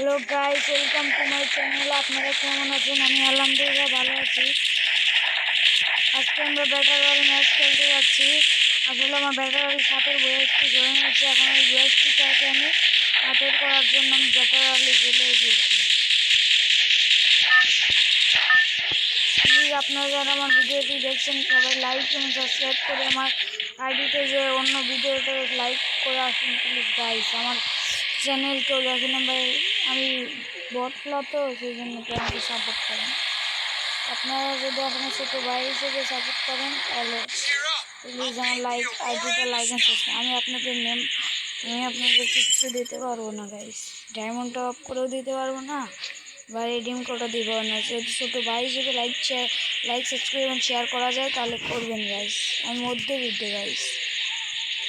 Hello guys, welcome to my channel. আপনারা কেমন আছেন? আমি আলহামদুলিল্লাহ ভালো আছি। আজকে আমরা ব্যাটার বাড়ি ম্যাচ খেলতে যাচ্ছি। আসলে আমার ব্যাটার বাড়ির সাথে বয়সটি জয়েন হয়েছে। এখন ওই বয়সটিটাকে আমি হাতের করার জন্য আমি ব্যাটার বাড়ি চলে এসেছি। প্লিজ আপনারা যারা আমার ভিডিওটি দেখছেন সবাই লাইক এবং সাবস্ক্রাইব করে আমার আইডিতে যে অন্য ভিডিওতে লাইক করে আসুন প্লিজ গাইস। আমার চ্যানেল কেউ দেখে না ভাই, আমি বটলা তো সেই জন্য আমাকে সাপোর্ট করেন। আপনারা যদি আপনার ছোটো ভাই হিসেবে সাপোর্ট করেন তাহলে প্লিজ আমার আইডিটা লাইক অ্যান্ড সাবস্ক্রাইব। আমি আপনাদের কিচ্ছু দিতে পারবো না গাইস, ডায়মন্ড অফ করেও দিতে পারবো না বা রিডিম কোডও দিব না। যদি ছোটো ভাই হিসেবে লাইক সাবস্ক্রাইব এবং শেয়ার করা যায় তাহলে করবেন গাইস। আমি মধ্যবিত্ত গাইস,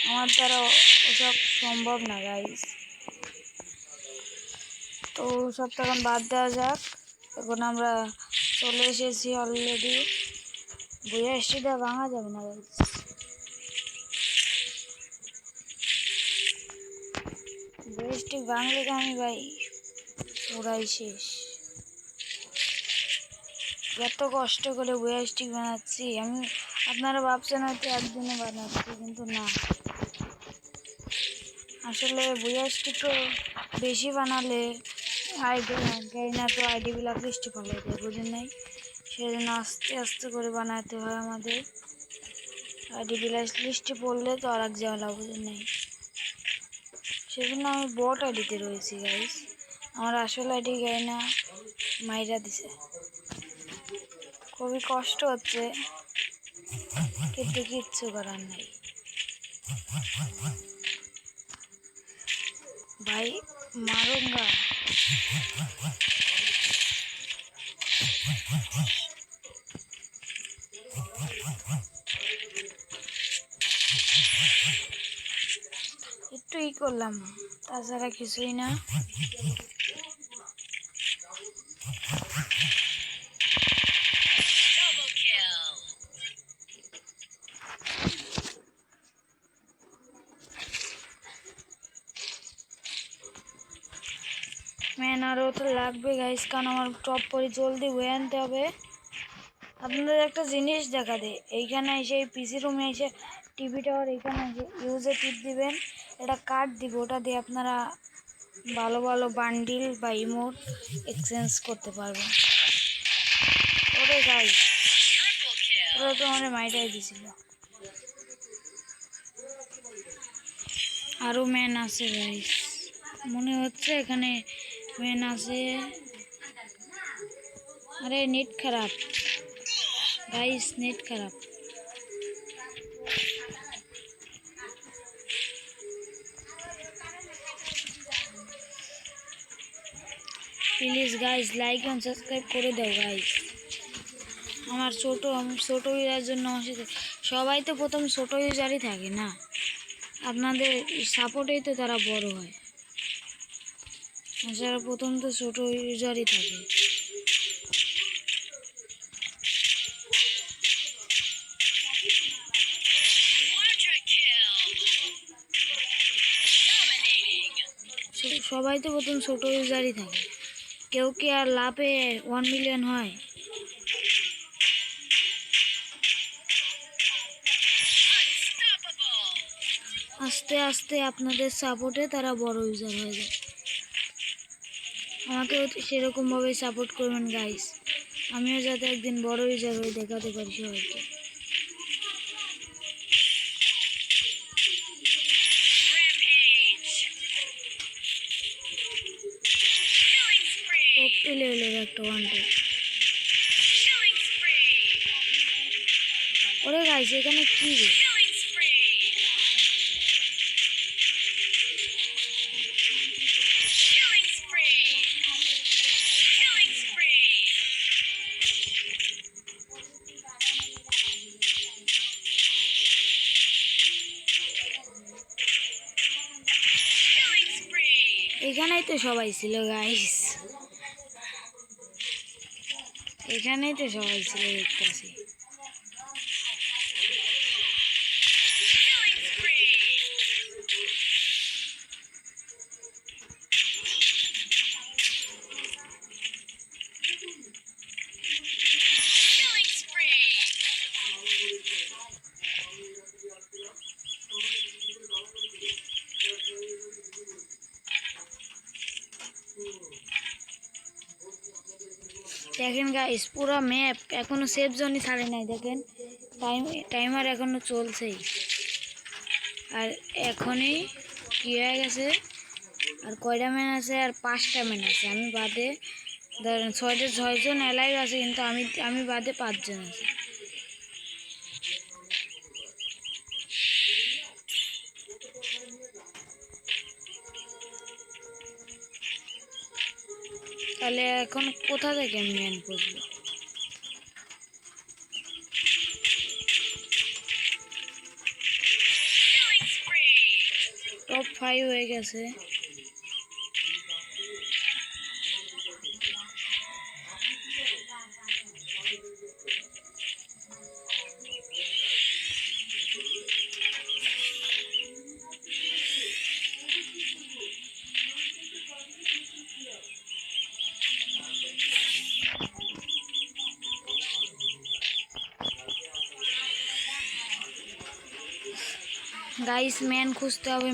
আমার দ্বারা ওসব সম্ভব না গাইস। তো সব তখন বাদ দেওয়া যাক। এখন আমরা চলে এসেছি অলরেডি। বইয়া স্টিটা ভাঙা যাবে না গাইস, বইয়া ভাঙলে আমি ভাই পুরাই শেষ। এত কষ্ট করে বইয়া স্টিক বানাচ্ছি আমি, আপনারা ভাবছেন হয়তো একদিনে বানাচ্ছি, কিন্তু না। আসলে বইয়া স্টিকও বেশি বানালে না তো আইডি ব্ল্যাক লিস্টে ফেলে দেয়, বুঝেন নাই? সেজন্য আস্তে আস্তে করে বানাতে হয় আমাদের। আইডি ব্ল্যাক লিস্টে পড়লে তো আর এক ঝামেলা, বুঝেন নাই? সেজন্য আমি বট আইডিতে রয়েছি গাইস। আমার আসল আইডি না মাইরা দিছে, খুবই কষ্ট হচ্ছে, কিন্তু কিচ্ছু করার নাই ভাই, মারুঙ্গা। একটু করলাম, তাছাড়া কিছুই না। ম্যান আরও তো লাগবে গাইস, কারণ আমার টপ করে জলদি হয়ে আনতে হবে। আপনাদের একটা জিনিস দেখা দেয়, এইখানে এসে পিসি রুমে এসে টিভি টাওয়ার এখানে ইউজে টিপ দিবেন, এটা কার্ড দিব, ওটা দিয়ে আপনারা ভালো ভালো বান্ডিল বা ইমোট এক্সচেঞ্জ করতে পারবেন। ওরে গাইস, ওরা তো আমার মাইটাই দিছিল। আরও ম্যান আছে গাইস, মনে হচ্ছে এখানে ম্যান আছে। আরে নেট খারাপ গাইস, নেট খারাপ। প্লিজ গাইস লাইক এবং সাবস্ক্রাইব করে দাও গাইস। আমার ছোটো ইউজার জন্য সবাই তো প্রথম ছোটো ইউজারই থাকে না, আপনাদের সাপোর্টেই তো তারা বড় হয়। যারা প্রথম তো ছোটো ইউজারই থাকে। সবাই তো প্রথম ছোটো ইউজারই থাকে, কেউ কি আর লাভে 1 মিলিয়ন হয়? আস্তে আস্তে আপনাদের সাপোর্টে তারা বড় ইউজার হয়ে যায়। আমাকেও সেরকমভাবে সাপোর্ট করবেন গাইস, আমিও যাতে একদিন বড় ইউজার হয়ে দেখাতে পারি সবাইকে। লেভেলের একটা ওয়ানটে। ওরে গাইস, এখানে কি রে? এখানেই তো সবাই ছিল গাইস, এখানেই তো সবাই ছিল দেখতেছি। দেখেন গাইস পুরো ম্যাপ এখনো সেফ জোনই ছাড়ে নাই, দেখেন টাইমার এখনো চলছেই। আর এখনই কি হয়ে গেছে, আর কয়টা ম্যান আছে, আর 5টা ম্যান আছে। আমি বাদে ধরেন 6জন এলাইভ আছে, কিন্তু আমি বাদে 5জন আছে। তাহলে এখন কোথা থেকে আমি ম্যান করবো? টপ 5 হয়ে গেছে। গাইস ম্যান খুঁজতে হবে,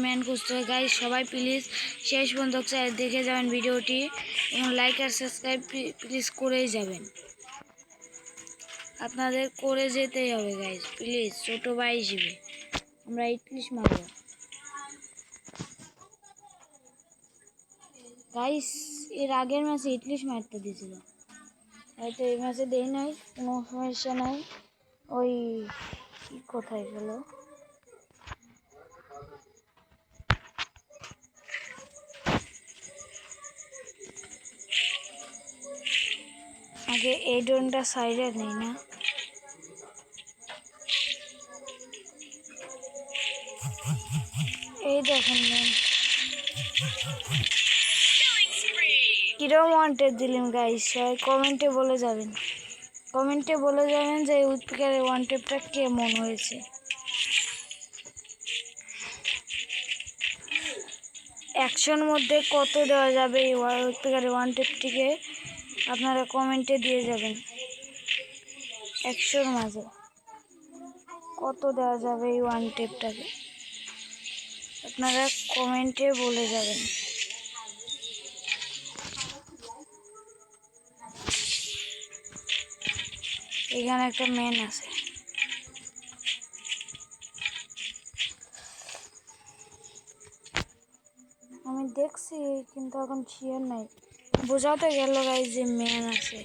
গাইস সবাই প্লিজ শেষ পর্যন্ত দেখে যাবেন ভিডিওটি, এবং লাইক আর সাবস্ক্রাইব প্লিজ করেই যাবেন। আপনাদের করে যেতেই হবে গাইস প্লিজ, ছোট ভাই হিসেবে আমরা 41 মারব। গাইস এর আগের ম্যাচে 41 মারতে দিয়েছিল, হয়তো এই ম্যাচে দেই নাই, কোনো সমস্যা নাই। ওই কোথায় গেল? আগে এই ড্রোনটা সাইডে নেই না, এই দেখেন কিরম ওয়ান্টেড দিলেন গাইস, সবাই কমেন্টে বলে যাবেন, যে উৎপিকারের ওয়ান্টেডটা কেমন হয়েছে। একশোর মধ্যে কত দেওয়া যাবে এই উৎপিকারের ওয়ান্টেডটিকে, আপনারা কমেন্টে দিয়ে যাবেন। 100-র মাঝে কত দেওয়া যাবে এই ওয়ান্টেডটাকে, আপনারা কমেন্টে বলে যাবেন। এখানে একটা ম্যান আছে, আমি দেখছি কিন্তু এখন শিওর নাই, বোঝাতে গেল গাইস যে ম্যান আছে।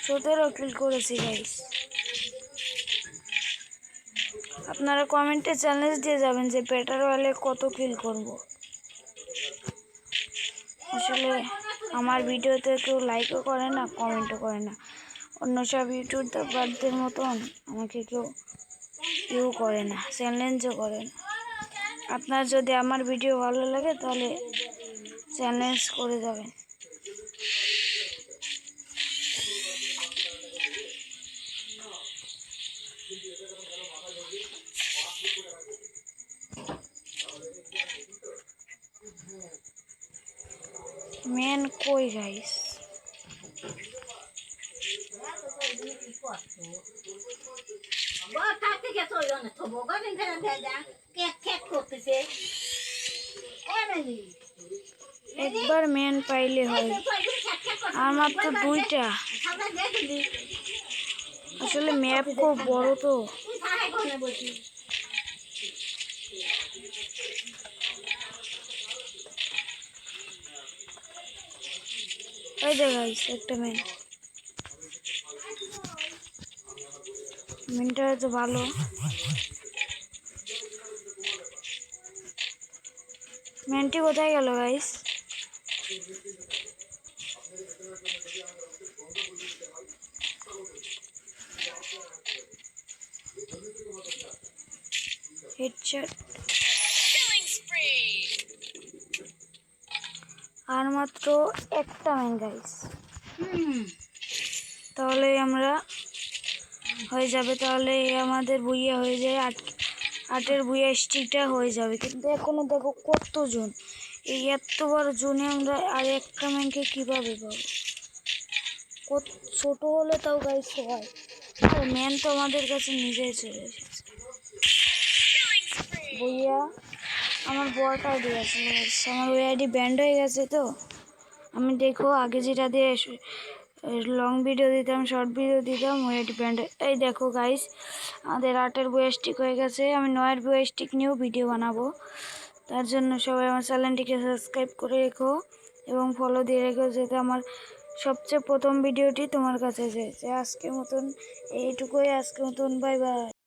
17 কিল করেছি গাইস। আপনারা কমেন্টে চ্যালেঞ্জ দিয়ে যাবেন যে বেটার ওয়ালে কত কিল করব। আসলে আমার ভিডিওতে কেউ লাইকও করে না, কমেন্টও করে না, অন্য সব ইউটিউবারদের মতন আমাকে কেউ করে না, চ্যালেঞ্জও করে না। আপনার যদি আমার ভিডিও ভালো লাগে তাহলে চ্যালেঞ্জ করে যাবেন। ম্যান কই গাইস? একবার ম্যান পাইলে হয়, আর মাত্র 2টা। আসলে ম্যাপ খুব বড় তো, এই যে গাইস একটা ম্যানটা তো ভালো। ম্যানটি কোথায় গেল গাইস? হেডশট। আর মাত্র একটা ম্যান গাইস, তাহলে আমরা হয়ে যাবে, তাহলে আমাদের বুইয়া হয়ে যায় 8-8-এর বুইয়া স্টিকটা হয়ে যাবে। কিন্তু এখনো দেখো কতজন, এই এত বড় জোনে আমরা আর একটা ম্যানকে কীভাবে পাবো? ছোট হলে তাও গাইস হয়, ম্যান তো আমাদের কাছে নিজেই চলে এসেছে। বুইয়া আমার বট আইডি আছে, আমার ওই আইডি ব্যান্ড হয়ে গেছে। তো আমি দেখো আগে যেটা দিয়ে লং ভিডিও দিতাম, শর্ট ভিডিও দিতাম, ওই আইডি ব্যান্ড। এই দেখো গাইস, আমাদের 8-এর বয়স্টিক হয়ে গেছে। আমি 9-এর বয়স্টিক নিয়েও ভিডিও বানাবো। তার জন্য সবাই আমার চ্যানেলটিকে সাবস্ক্রাইব করে রেখো এবং ফলো দিয়ে রেখো, যাতে আমার সবচেয়ে প্রথম ভিডিওটি তোমার কাছে যায়। আজকের মতন এইটুকুই, আজকের মতন বাই বাই।